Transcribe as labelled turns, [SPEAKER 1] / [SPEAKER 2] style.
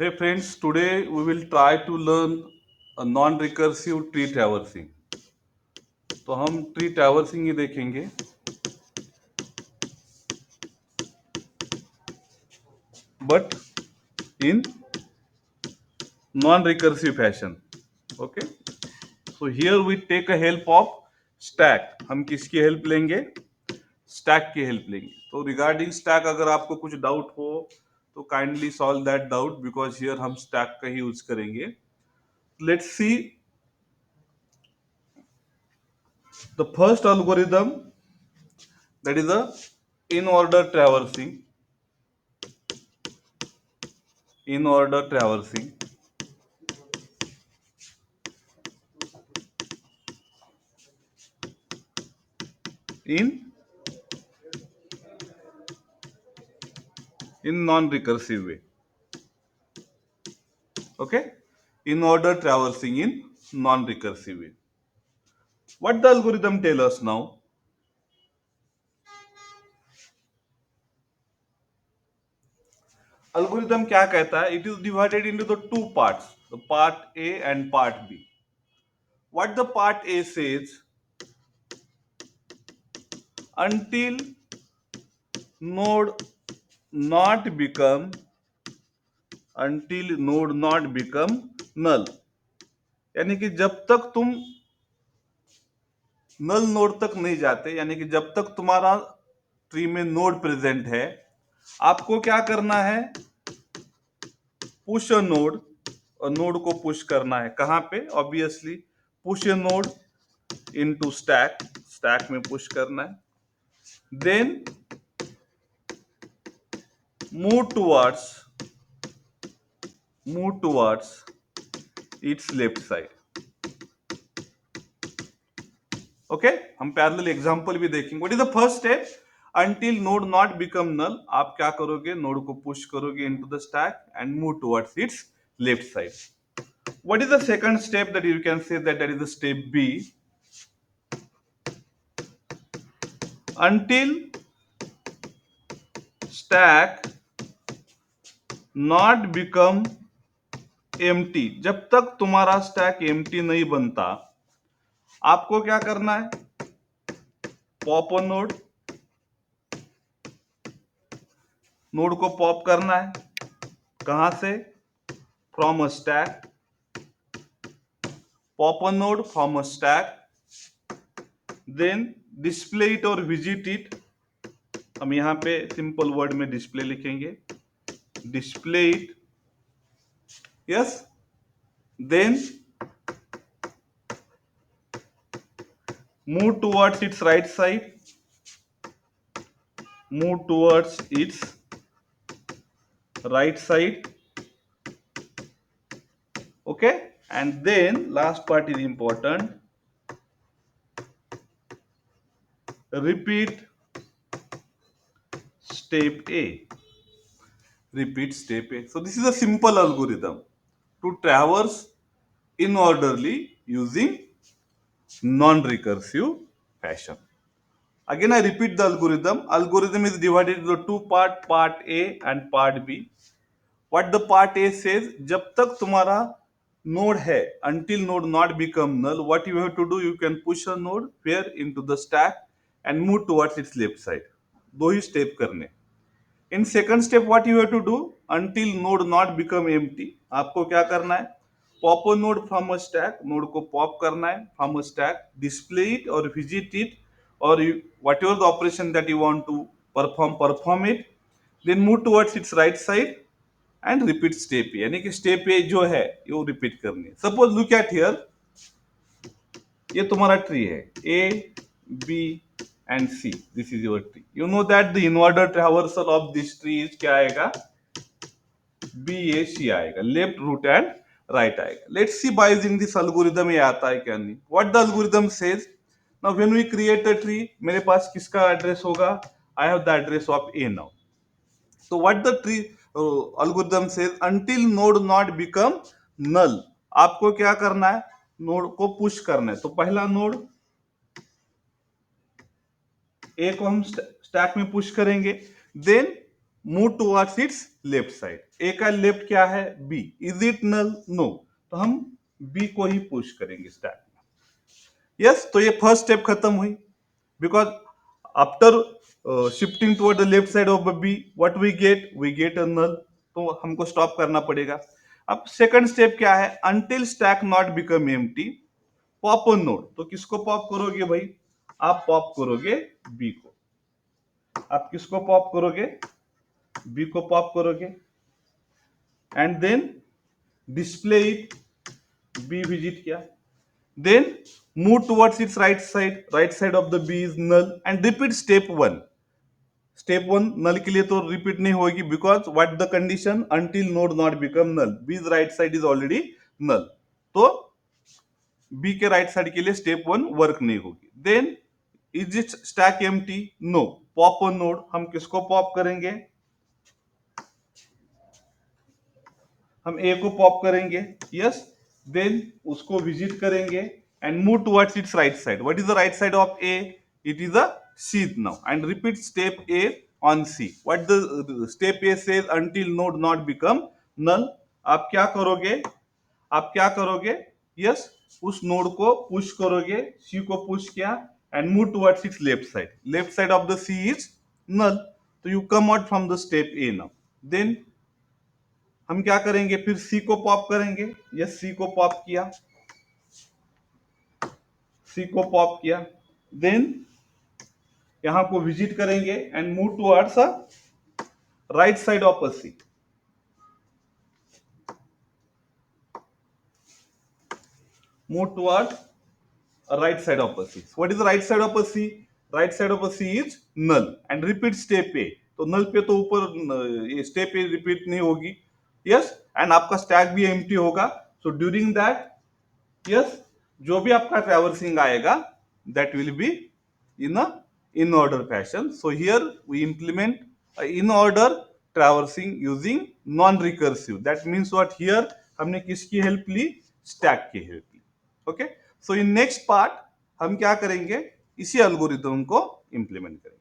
[SPEAKER 1] Hey friends, today we will try to learn a non-recursive tree traversing. तो हम tree traversing ही देखेंगे but in non-recursive fashion. Okay, so here we take a help of stack. हम किसकी help लेंगे? Stack की help लेंगे. तो regarding stack अगर आपको कुछ डाउट हो तो kindly solve that doubt because here हम स्टैक का ही यूज करेंगे. Let's see the first algorithm, that is a in order traversing. In order traversing in non-recursive way. Okay, in order traversing in non-recursive way. What the algorithm tell us now? Algorithm क्या कहता है? It is divided into the two parts, the part A and part B. What the part A says, until node not become null. यानी कि जब तक तुम नल node तक नहीं जाते, यानी कि जब तक तुम्हारा ट्री में नोड प्रेजेंट है, आपको क्या करना है? पुश अ नोड, और नोड को पुश करना है कहां पे? Obviously push a node into stack, stack में पुश करना है. Then move towards its left side. Okay, हम पैरेलल एग्जांपल भी देखेंगे. What is the first step? Until node not become null, आप क्या करोगे? नोड को पुश करोगे into the stack and move towards its left side. What is the second step? That you can say that is the step B. Until stack not become empty, जब तक तुम्हारा stack empty नहीं बनता, आपको क्या करना है? पॉप ऑन नोड, नोड को पॉप करना है कहां से? From a stack. Pop on node from a stack, then display it और विजिट इट. हम यहां पे सिंपल वर्ड में डिस्प्ले लिखेंगे, display it. Yes, then move towards its right side, move towards its right side. Okay, and then last part is important, repeat step A. Repeat step A. So this is a simple algorithm to traverse in orderly using non-recursive fashion. Again I repeat the algorithm. Algorithm is divided into two part, part A and part B. What the part A says, जब तक तुम्हारा node है, until node not become null, what you have to do, you can push a node where into the stack and move towards its left side. दो ही step करने. In second step what you have to do, until node not become empty, आपको क्या करना है? Pop a node from a stack, node को pop करना है from a stack, display it or visit it, or whatever the operation that you want to perform it, then move towards its right side and repeat step A. यानी कि step ए जो है वो repeat करनी है. Suppose look at here, ये तुम्हारा tree है A B and C. This is your tree. You know that the inorder traversal of this tree is क्या आएगा? बी ए सी आएगा, लेफ्ट रूट एंड राइट आएगा. Let's see by using this algorithm ये आता है क्या नहीं. What the algorithm says, now when we create a tree, मेरे पास किसका एड्रेस होगा? I have the address of A now. So what the tree algorithm says, until node not become null, आपको क्या करना है? नोड को पुश करना है. तो पहला नोड ए को हम स्टैक में पुश करेंगे, then move towards its left side. A का लेफ्ट क्या है, B. Is it null, no, तो हम बी को ही पुश करेंगे स्टैक में। यस, तो ये फर्स्ट स्टेप खत्म हुई। Because after shifting toward the left side of B, what we get a null, तो हमको स्टॉप करना पड़ेगा। अब सेकंड स्टेप क्या है, until stack not become empty pop a node. तो किसको पॉप करोगे भाई, आप पॉप करोगे बी को। आप किसको पॉप करोगे, बी को पॉप करोगे, and then display it, B visit किया, then move towards its right side of the B is null, and repeat step one. Step one null के लिए तो रिपीट नहीं होगी, because what the condition, until node not become null, B's right side is already null, तो B के right side के लिए step one work नहीं होगी। Then is it stack empty, no, pop a node. हम किसको पॉप करेंगे, हम ए को पॉप करेंगे, यस, देन उसको विजिट करेंगे and move towards its right side. What is the right side of A, it is a C now, and repeat step A on C. What the step A says, until node not become null. आप क्या करोगे, आप क्या करोगे, yes, उस node को push करोगे, सी को पुश किया and move towards its left side of the C is null, तो you come out from the step A now. Then हम क्या करेंगे, फिर सी को पॉप करेंगे, यस, सी को पॉप किया, सी को पॉप किया, देन यहां को विजिट करेंगे and move towards right side of a C, move towards right side of a C. So what is the right side of a C? Right side of a C is null and repeat step A. तो null पे तो ऊपर step ए repeat नहीं होगी, yes, and आपका stack भी empty होगा। So during that, yes, जो भी आपका ट्रैवर्सिंग आएगा that will be in a in order fashion. So here we implement in order traversing using non recursive. That means what, here हमने किसकी help ली, स्टैक की हेल्प ली। Okay, so in next part हम क्या करेंगे, इसी एल्गोरिथम को इंप्लीमेंट करेंगे।